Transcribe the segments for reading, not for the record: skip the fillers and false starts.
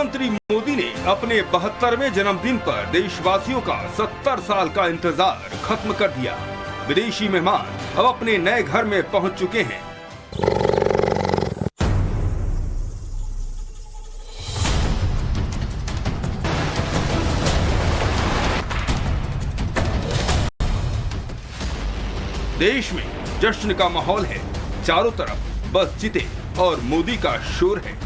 प्रधानमंत्री मोदी ने अपने 72वें जन्मदिन पर देशवासियों का 70 साल का इंतजार खत्म कर दिया। विदेशी मेहमान अब अपने नए घर में पहुंच चुके हैं। देश में जश्न का माहौल है। चारों तरफ बस जीते और मोदी का शोर है।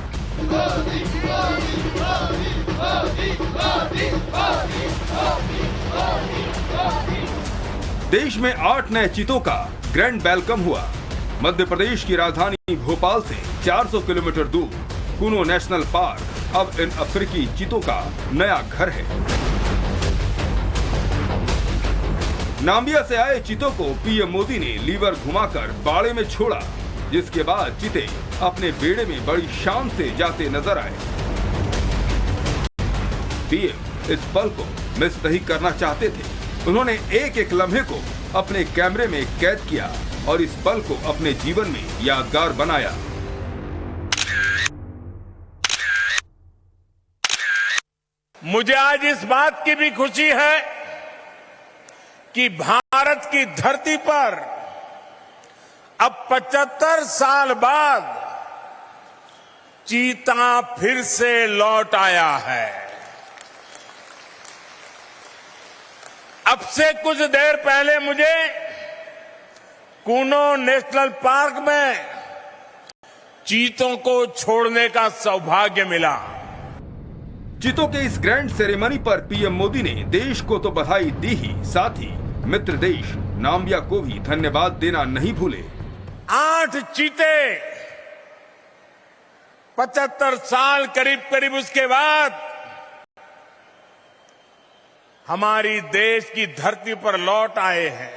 देश में 8 नए चीतों का ग्रैंड वेलकम हुआ। मध्य प्रदेश की राजधानी भोपाल से 400 किलोमीटर दूर कुनो नेशनल पार्क अब इन अफ्रीकी चीतों का नया घर है। नाम्बिया से आए चीतों को पीएम मोदी ने लीवर घुमाकर बाड़े में छोड़ा, जिसके बाद चीते अपने बेड़े में बड़ी शान से जाते नजर आए। पीएम इस पल को मिस नहीं करना चाहते थे। उन्होंने एक एक लम्हे को अपने कैमरे में कैद किया और इस पल को अपने जीवन में यादगार बनाया। मुझे आज इस बात की भी खुशी है कि भारत की धरती पर अब 75 साल बाद चीता फिर से लौट आया है। अब से कुछ देर पहले मुझे कुनो नेशनल पार्क में चीतों को छोड़ने का सौभाग्य मिला। चीतों के इस ग्रैंड सेरेमनी पर पीएम मोदी ने देश को तो बधाई दी ही, साथ ही मित्र देश नाम्बिया को भी धन्यवाद देना नहीं भूले। 8 चीते 75 साल करीब उसके बाद हमारी देश की धरती पर लौट आए हैं।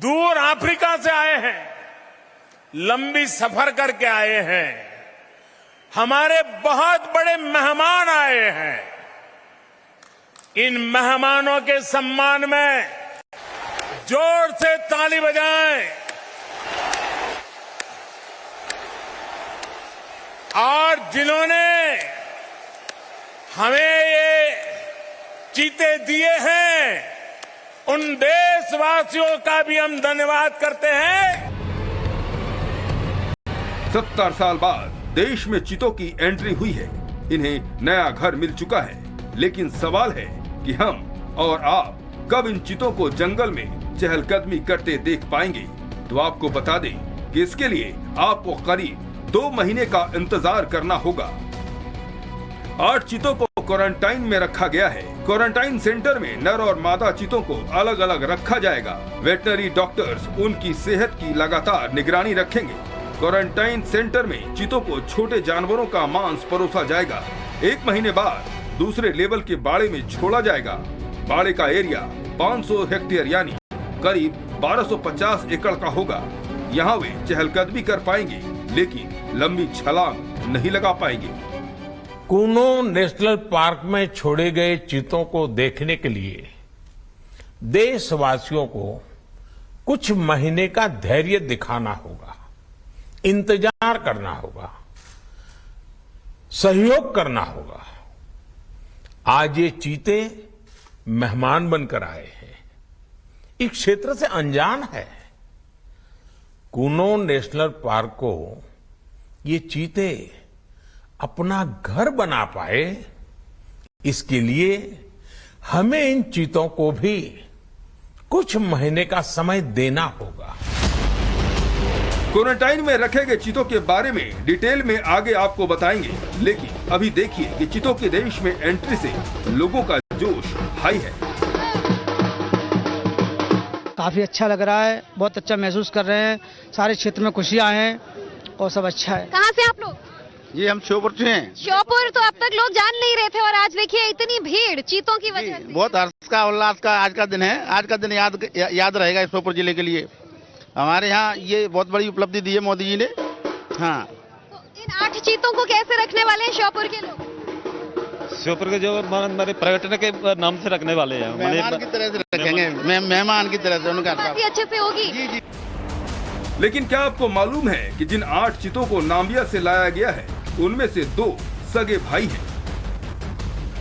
दूर अफ्रीका से आए हैं, लंबी सफर करके आए हैं। हमारे बहुत बड़े मेहमान आए हैं। इन मेहमानों के सम्मान में जोर से ताली बजाएं और जिन्होंने हमें ये चीते दिए हैं उन देशवासियों का भी हम धन्यवाद करते हैं। 70 साल बाद देश में चीतों की एंट्री हुई है। इन्हें नया घर मिल चुका है, लेकिन सवाल है कि हम और आप कब इन चीतों को जंगल में चहलकदमी करते देख पाएंगे। तो आपको बता दें कि इसके लिए आपको करीब 2 महीने का इंतजार करना होगा। 8 चीतों को क्वारंटाइन में रखा गया है। क्वारंटाइन सेंटर में नर और मादा चीतों को अलग अलग रखा जाएगा। वेटनरी डॉक्टर्स उनकी सेहत की लगातार निगरानी रखेंगे। क्वारंटाइन सेंटर में चीतों को छोटे जानवरों का मांस परोसा जाएगा। 1 महीने बाद दूसरे लेवल के बाड़े में छोड़ा जाएगा। बाड़े का एरिया 500 हेक्टेयर यानी करीब 1250 एकड़ का होगा। यहाँ वे चहलकदमी कर पाएंगे, लेकिन लंबी छलांग नहीं लगा पाएंगे। कुनो नेशनल पार्क में छोड़े गए चीतों को देखने के लिए देशवासियों को कुछ महीने का धैर्य दिखाना होगा, इंतजार करना होगा, सहयोग करना होगा। आज ये चीते मेहमान बनकर आए हैं, इस क्षेत्र से अनजान है। कुनो नेशनल पार्क को ये चीते अपना घर बना पाए, इसके लिए हमें इन चीतों को भी कुछ महीने का समय देना होगा। क्वारंटाइन में रखे गए चीतों के बारे में डिटेल में आगे आपको बताएंगे, लेकिन अभी देखिए कि चीतों के देश में एंट्री से लोगों का जोश हाई है। काफी अच्छा लग रहा है, बहुत अच्छा महसूस कर रहे हैं। सारे क्षेत्र में खुशियां हैं और सब अच्छा है। कहाँ से आप लोग? जी हम श्योपुर से हैं। श्योपुर तो अब तक लोग जान नहीं रहे थे और आज देखिए इतनी भीड़ चीतों की वजह से। बहुत हर्ष का उल्लास का आज का दिन है। आज का दिन याद रहेगा श्योपुर जिले के लिए। हमारे यहाँ ये बहुत बड़ी उपलब्धि दी है मोदी जी ने। हाँ, तो इन 8 चीतों को कैसे रखने वाले हैं श्योपुर के लोग? श्योपुर के जो हमारे पर्यटन के नाम से रखने वाले हैं। मेहमान की तरह से रखेंगे, मेहमान की तरह से उनका काफी अच्छे से होगी। जी जी। लेकिन क्या आपको मालूम है कि जिन 8 चीतों को नाम्बिया से लाया गया है, उनमें से 2 सगे भाई हैं।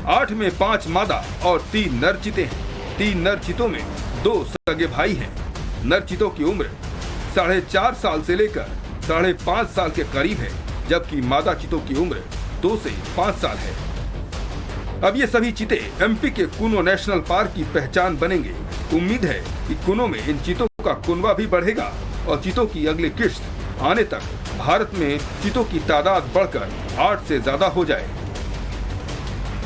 8 में 5 मादा और 3 नर चीते हैं। 3 नर चीतों में 2 सगे भाई हैं। नर चीतों की उम्र 4.5 साल से लेकर 5.5 साल के करीब है, जबकि मादा चीतों की उम्र 2 से 5 साल है। अब ये सभी चीते एमपी के कुनो नेशनल पार्क की पहचान बनेंगे। उम्मीद है कि कुनो में इन चीतों का कुनबा भी बढ़ेगा और चीतों की अगली किश्त आने तक भारत में चीतों की तादाद बढ़कर 8 से ज्यादा हो जाए।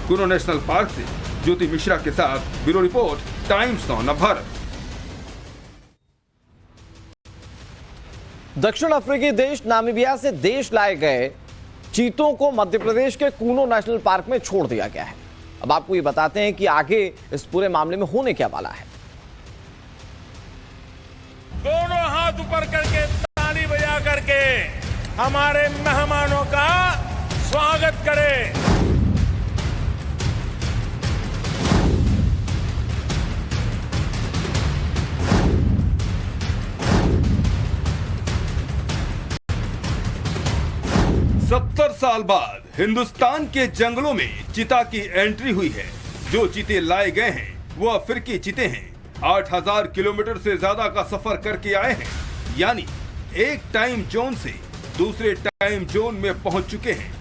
कुनो नेशनल पार्क से ज्योति मिश्रा के साथ bureau report, times now Navbharat. दक्षिण अफ्रीकी देश नामीबिया से देश लाए गए चीतों को मध्य प्रदेश के कूनो नेशनल पार्क में छोड़ दिया गया है। अब आपको ये बताते हैं कि आगे इस पूरे मामले में होने क्या वाला है। दोनों हाथ ऊपर करके ताली बजा करके हमारे मेहमानों का स्वागत करें। सत्तर साल बाद हिंदुस्तान के जंगलों में चीता की एंट्री हुई है। जो चीते लाए गए हैं वो अफ्रीकी चीते हैं। 8000 किलोमीटर से ज्यादा का सफर करके आए हैं, यानी एक टाइम जोन से दूसरे टाइम जोन में पहुंच चुके हैं।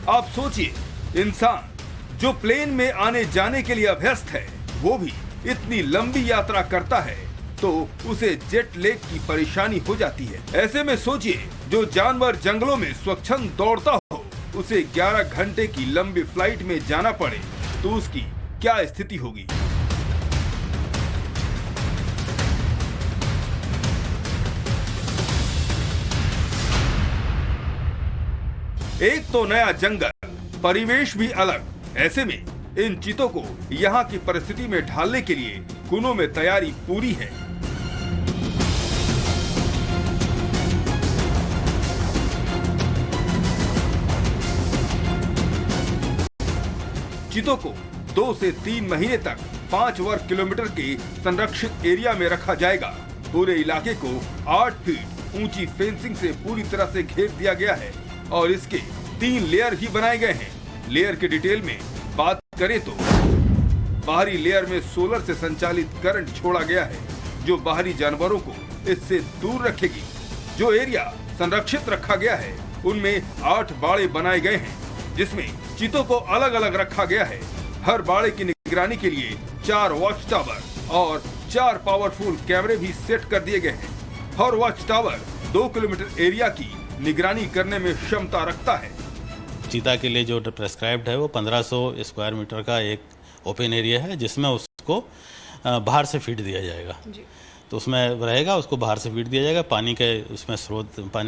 आप सोचिए, इंसान जो प्लेन में आने जाने के लिए अभ्यस्त है, वो भी इतनी लंबी यात्रा करता है तो उसे जेट लैग की परेशानी हो जाती है। ऐसे में सोचिए, जो जानवर जंगलों में स्वच्छंद दौड़ता हो, उसे 11 घंटे की लंबी फ्लाइट में जाना पड़े तो उसकी क्या स्थिति होगी। एक तो नया जंगल, परिवेश भी अलग। ऐसे में इन चीतों को यहाँ की परिस्थिति में ढालने के लिए कुनो में तैयारी पूरी है। चीतों को 2 से 3 महीने तक 5 वर्ग किलोमीटर के संरक्षित एरिया में रखा जाएगा। पूरे इलाके को 8 फीट ऊंची फेंसिंग से पूरी तरह से घेर दिया गया है और इसके 3 लेयर ही बनाए गए हैं। लेयर के डिटेल में बात करें तो बाहरी लेयर में सोलर से संचालित करंट छोड़ा गया है, जो बाहरी जानवरों को इससे दूर रखेगी। जो एरिया संरक्षित रखा गया है उनमें 8 बाड़े बनाए गए हैं, जिसमें चीतों को अलग अलग रखा गया है। हर बाड़े की निगरानी के लिए 4 वॉच टावर और 4 पावरफुल कैमरे भी सेट कर दिए गए हैं। हर वॉच टावर 2 किलोमीटर एरिया की निगरानी करने में क्षमता रखता है। चीता के लिए जो प्रेस्क्राइब्ड है वो 1500 स्क्वायर मीटर का एक ओपन एरिया है, जिसमें उसको बाहर से फीड दिया जाएगा। तो उसमें रहेगा, उसको बाहर से फीड दिया जाएगा। पानी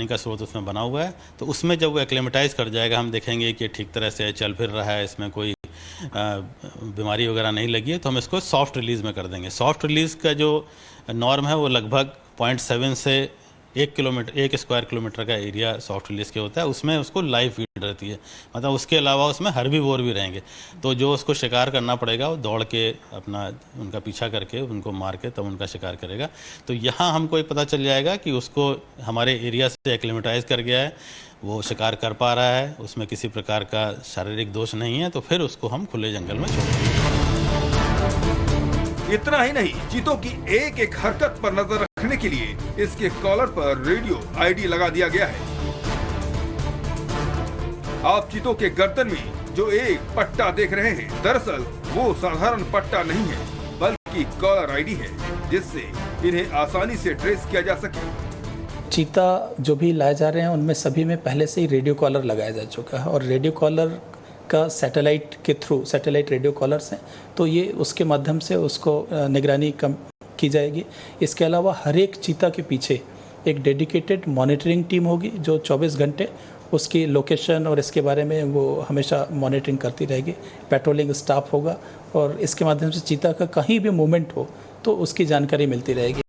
का स्रोत उसमें बना हुआ है। तो उसमें जब वो एक्लेमेटाइज कर जाएगा, हम देखेंगे कि ठीक तरह से चल फिर रहा है, इसमें कोई बीमारी वगैरह नहीं लगी है, तो हम इसको सॉफ्ट रिलीज़ में कर देंगे। सॉफ्ट रिलीज़ का जो नॉर्म है वो लगभग 0.7 से 1 स्क्वायर किलोमीटर का एरिया सॉफ्ट रिलीज के होता है। उसमें उसको लाइव फीड रहती है, मतलब उसके अलावा उसमें हर्बीवोर भी रहेंगे। तो जो उसको शिकार करना पड़ेगा वो दौड़ के अपना उनका पीछा करके उनको मार के तब उनका शिकार करेगा। तो यहाँ हमको ये पता चल जाएगा कि उसको हमारे एरिया से एक्लेमेटाइज कर गया है, वो शिकार कर पा रहा है, उसमें किसी प्रकार का शारीरिक दोष नहीं है, तो फिर उसको हम खुले जंगल में छोड़ेंगे। इतना ही नहीं, चीतों की एक एक हरकत पर नजर रखने के लिए इसके कॉलर पर रेडियो आईडी लगा दिया गया है। आप चीतों के गर्दन में जो एक पट्टा देख रहे हैं, दरअसल वो साधारण पट्टा नहीं है, बल्कि कॉलर आईडी है, जिससे इन्हें आसानी से ट्रेस किया जा सके। चीता जो भी लाए जा रहे हैं उनमें सभी में पहले से ही रेडियो कॉलर लगाया जा चुका है और रेडियो कॉलर का सैटेलाइट के थ्रू, सैटेलाइट रेडियो कॉलर्स हैं, तो ये उसके माध्यम से उसको निगरानी की जाएगी। इसके अलावा हर एक चीता के पीछे एक डेडिकेटेड मॉनिटरिंग टीम होगी जो 24 घंटे उसकी लोकेशन और इसके बारे में वो हमेशा मॉनिटरिंग करती रहेगी। पेट्रोलिंग स्टाफ होगा और इसके माध्यम से चीता का कहीं भी मूवमेंट हो तो उसकी जानकारी मिलती रहेगी।